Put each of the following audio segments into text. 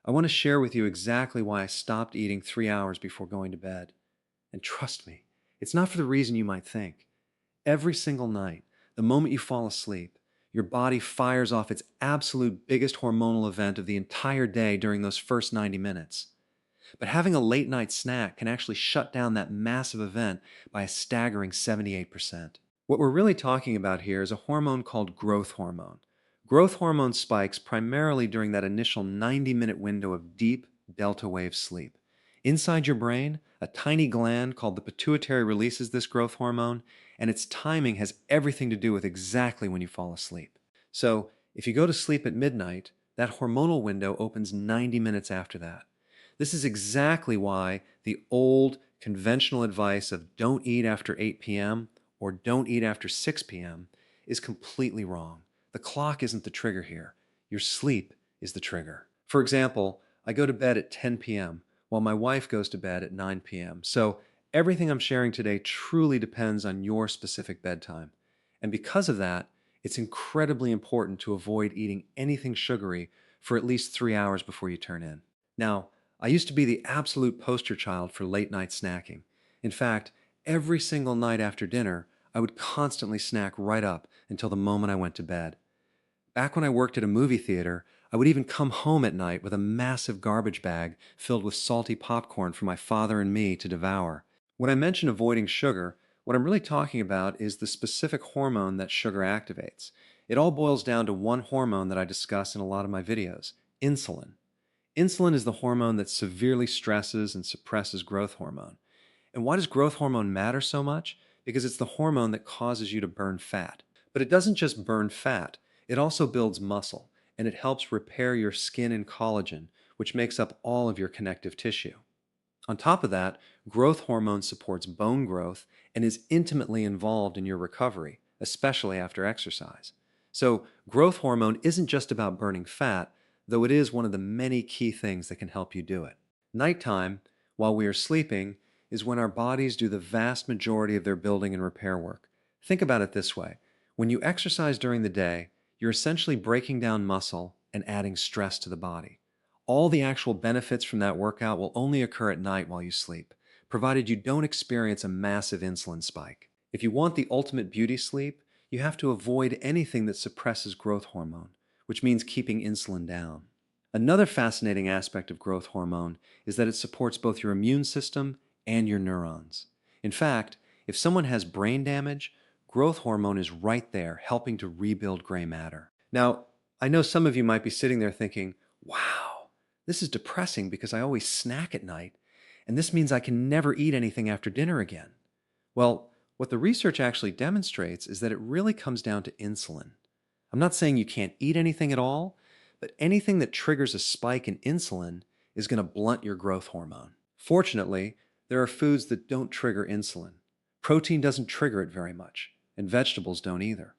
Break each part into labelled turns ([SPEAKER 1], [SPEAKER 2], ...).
[SPEAKER 1] I want to share with you exactly why I stopped eating 3 hours before going to bed. And trust me, it's not for the reason you might think. Every single night, the moment you fall asleep, your body fires off its absolute biggest hormonal event of the entire day during those first 90 minutes. But having a late night snack can actually shut down that massive event by a staggering 78%. What we're really talking about here is a hormone called growth hormone. Growth hormone spikes primarily during that initial 90-minute window of deep delta wave sleep. Inside your brain, a tiny gland called the pituitary releases this growth hormone, and its timing has everything to do with exactly when you fall asleep. So, if you go to sleep at midnight, that hormonal window opens 90 minutes after that. This is exactly why the old conventional advice of don't eat after 8 p.m. or don't eat after 6 p.m. is completely wrong. The clock isn't the trigger here. Your sleep is the trigger. For example, I go to bed at 10 p.m. while my wife goes to bed at 9 p.m. So everything I'm sharing today truly depends on your specific bedtime. And because of that, it's incredibly important to avoid eating anything sugary for at least 3 hours before you turn in. Now, I used to be the absolute poster child for late night snacking. In fact, every single night after dinner, I would constantly snack right up until the moment I went to bed. Back when I worked at a movie theater, I would even come home at night with a massive garbage bag filled with salty popcorn for my father and me to devour. When I mention avoiding sugar, what I'm really talking about is the specific hormone that sugar activates. It all boils down to one hormone that I discuss in a lot of my videos: insulin. Insulin is the hormone that severely stresses and suppresses growth hormone. And why does growth hormone matter so much? Because it's the hormone that causes you to burn fat. But it doesn't just burn fat, it also builds muscle, and it helps repair your skin and collagen, which makes up all of your connective tissue. On top of that, growth hormone supports bone growth and is intimately involved in your recovery, especially after exercise. So, growth hormone isn't just about burning fat, though it is one of the many key things that can help you do it. Nighttime, while we are sleeping, is when our bodies do the vast majority of their building and repair work. Think about it this way: when you exercise during the day, you're essentially breaking down muscle and adding stress to the body. All the actual benefits from that workout will only occur at night while you sleep, provided you don't experience a massive insulin spike. If you want the ultimate beauty sleep, you have to avoid anything that suppresses growth hormone, which means keeping insulin down. Another fascinating aspect of growth hormone is that it supports both your immune system and your neurons. In fact, if someone has brain damage, growth hormone is right there helping to rebuild gray matter. Now, I know some of you might be sitting there thinking, wow, this is depressing because I always snack at night, and this means I can never eat anything after dinner again. Well, what the research actually demonstrates is that it really comes down to insulin. I'm not saying you can't eat anything at all, but anything that triggers a spike in insulin is going to blunt your growth hormone. Fortunately, there are foods that don't trigger insulin. Protein doesn't trigger it very much, and vegetables don't either.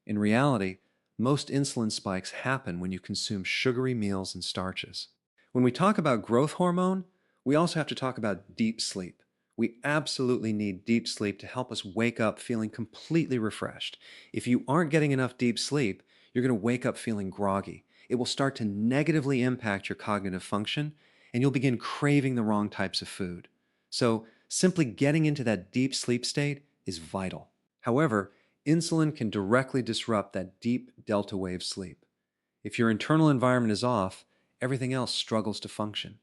[SPEAKER 1] In reality, most insulin spikes happen when you consume sugary meals and starches. When we talk about growth hormone, we also have to talk about deep sleep. We absolutely need deep sleep to help us wake up feeling completely refreshed. If you aren't getting enough deep sleep, you're going to wake up feeling groggy. It will start to negatively impact your cognitive function, and you'll begin craving the wrong types of food. So, simply getting into that deep sleep state is vital. However, insulin can directly disrupt that deep delta wave sleep. If your internal environment is off, everything else struggles to function.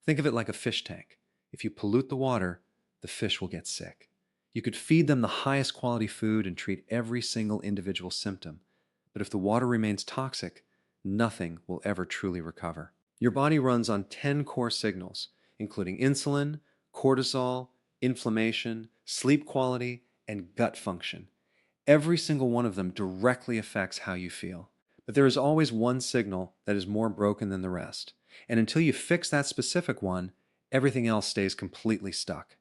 [SPEAKER 1] Think of it like a fish tank. If you pollute the water, the fish will get sick. You could feed them the highest quality food and treat every single individual symptom. But if the water remains toxic, nothing will ever truly recover. Your body runs on 10 core signals, including insulin, cortisol, inflammation, sleep quality, and gut function. Every single one of them directly affects how you feel. But there is always one signal that is more broken than the rest. And until you fix that specific one, everything else stays completely stuck.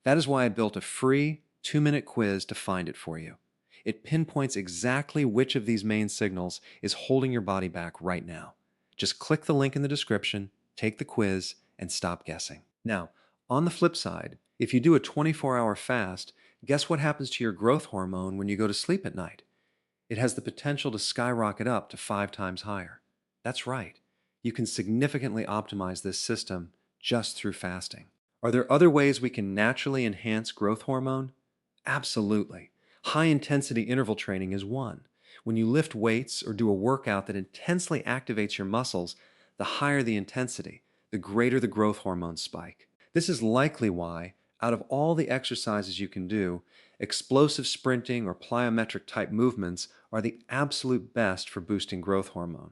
[SPEAKER 1] That is why I built a free 2-minute quiz to find it for you. It pinpoints exactly which of these main signals is holding your body back right now. Just click the link in the description, take the quiz, and stop guessing. Now, on the flip side, if you do a 24-hour fast, guess what happens to your growth hormone when you go to sleep at night? It has the potential to skyrocket up to 5 times higher. That's right. You can significantly optimize this system just through fasting. Are there other ways we can naturally enhance growth hormone? Absolutely. High intensity interval training is one. When you lift weights or do a workout that intensely activates your muscles, the higher the intensity, the greater the growth hormone spike. This is likely why, out of all the exercises you can do, explosive sprinting or plyometric type movements are the absolute best for boosting growth hormone.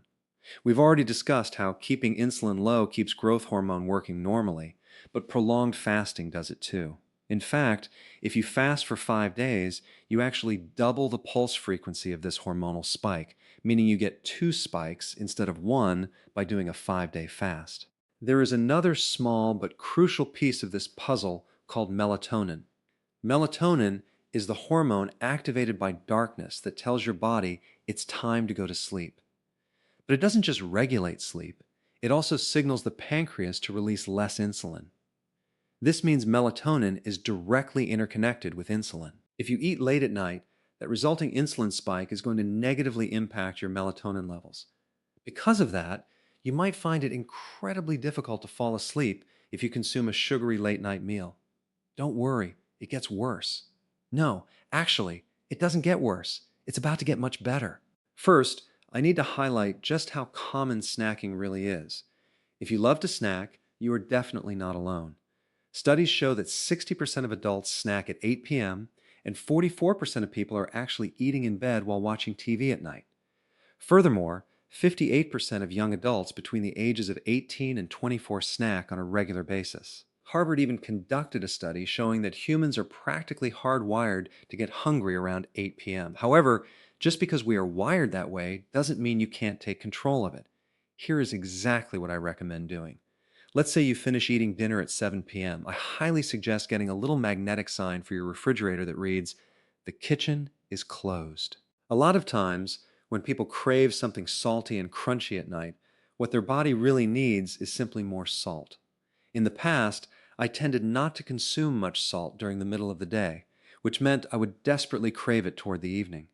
[SPEAKER 1] We've already discussed how keeping insulin low keeps growth hormone working normally, but prolonged fasting does it too. In fact, if you fast for 5 days, you actually double the pulse frequency of this hormonal spike, meaning you get two spikes instead of one by doing a 5-day fast. There is another small but crucial piece of this puzzle called melatonin. Melatonin is the hormone activated by darkness that tells your body it's time to go to sleep. But it doesn't just regulate sleep, it also signals the pancreas to release less insulin. This means melatonin is directly interconnected with insulin. If you eat late at night, that resulting insulin spike is going to negatively impact your melatonin levels. Because of that, you might find it incredibly difficult to fall asleep if you consume a sugary late night meal. Don't worry, it gets worse. No, actually, it doesn't get worse. It's about to get much better. First, I need to highlight just how common snacking really is. If you love to snack, you are definitely not alone. Studies show that 60% of adults snack at 8 p.m., and 44% of people are actually eating in bed while watching TV at night. Furthermore, 58% of young adults between the ages of 18 and 24 snack on a regular basis. Harvard even conducted a study showing that humans are practically hardwired to get hungry around 8 p.m. However, just because we are wired that way doesn't mean you can't take control of it. Here is exactly what I recommend doing. Let's say you finish eating dinner at 7 p.m. I highly suggest getting a little magnetic sign for your refrigerator that reads, "The kitchen is closed." A lot of times, when people crave something salty and crunchy at night, what their body really needs is simply more salt. In the past, I tended not to consume much salt during the middle of the day, which meant I would desperately crave it toward the evening.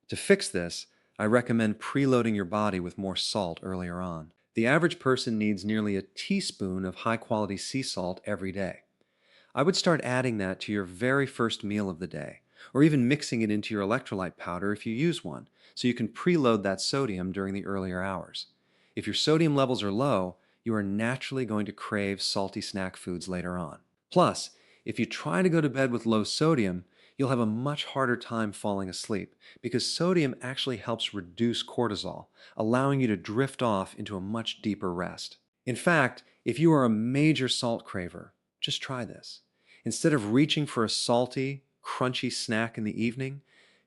[SPEAKER 1] To fix this, I recommend preloading your body with more salt earlier on. The average person needs nearly a teaspoon of high-quality sea salt every day. I would start adding that to your very first meal of the day, or even mixing it into your electrolyte powder if you use one, so you can preload that sodium during the earlier hours. If your sodium levels are low, you are naturally going to crave salty snack foods later on. Plus, if you try to go to bed with low sodium, you'll have a much harder time falling asleep because sodium actually helps reduce cortisol, allowing you to drift off into a much deeper rest. In fact, if you are a major salt craver, just try this. Instead of reaching for a salty, crunchy snack in the evening,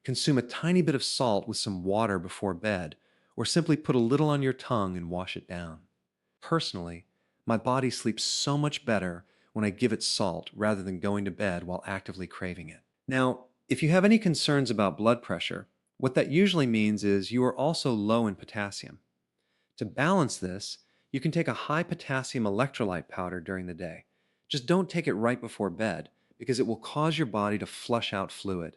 [SPEAKER 1] consume a tiny bit of salt with some water before bed, or simply put a little on your tongue and wash it down. Personally, my body sleeps so much better when I give it salt rather than going to bed while actively craving it. Now, if you have any concerns about blood pressure, what that usually means is you are also low in potassium. To balance this, you can take a high potassium electrolyte powder during the day. Just don't take it right before bed because it will cause your body to flush out fluid.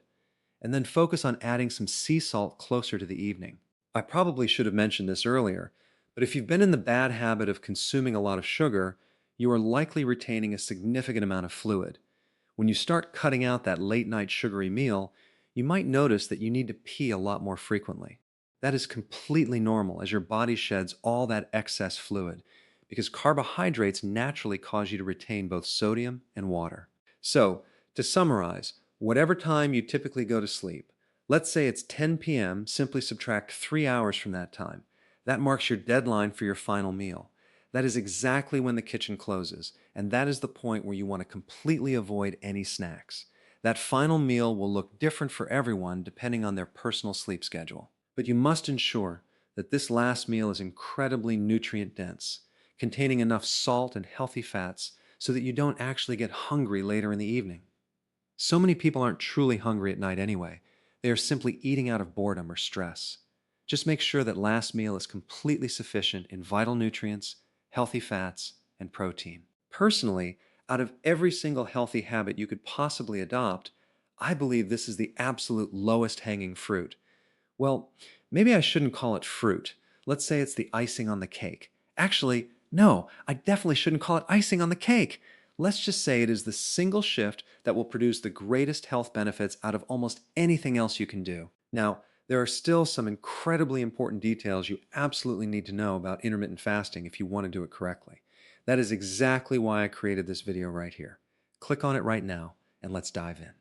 [SPEAKER 1] And then focus on adding some sea salt closer to the evening. I probably should have mentioned this earlier, but if you've been in the bad habit of consuming a lot of sugar, you are likely retaining a significant amount of fluid. When you start cutting out that late night sugary meal, you might notice that you need to pee a lot more frequently. That is completely normal as your body sheds all that excess fluid, because carbohydrates naturally cause you to retain both sodium and water. So, to summarize, whatever time you typically go to sleep, let's say it's 10 p.m., simply subtract 3 hours from that time. That marks your deadline for your final meal. That is exactly when the kitchen closes, and that is the point where you want to completely avoid any snacks. That final meal will look different for everyone depending on their personal sleep schedule. But you must ensure that this last meal is incredibly nutrient dense, containing enough salt and healthy fats so that you don't actually get hungry later in the evening. So many people aren't truly hungry at night anyway. They are simply eating out of boredom or stress. Just make sure that last meal is completely sufficient in vital nutrients, healthy fats, and protein. Personally, out of every single healthy habit you could possibly adopt, I believe this is the absolute lowest hanging fruit. Well, maybe I shouldn't call it fruit. Let's say it's the icing on the cake. Actually, no, I definitely shouldn't call it icing on the cake. Let's just say it is the single shift that will produce the greatest health benefits out of almost anything else you can do. Now, there are still some incredibly important details you absolutely need to know about intermittent fasting if you want to do it correctly. That is exactly why I created this video right here. Click on it right now and let's dive in.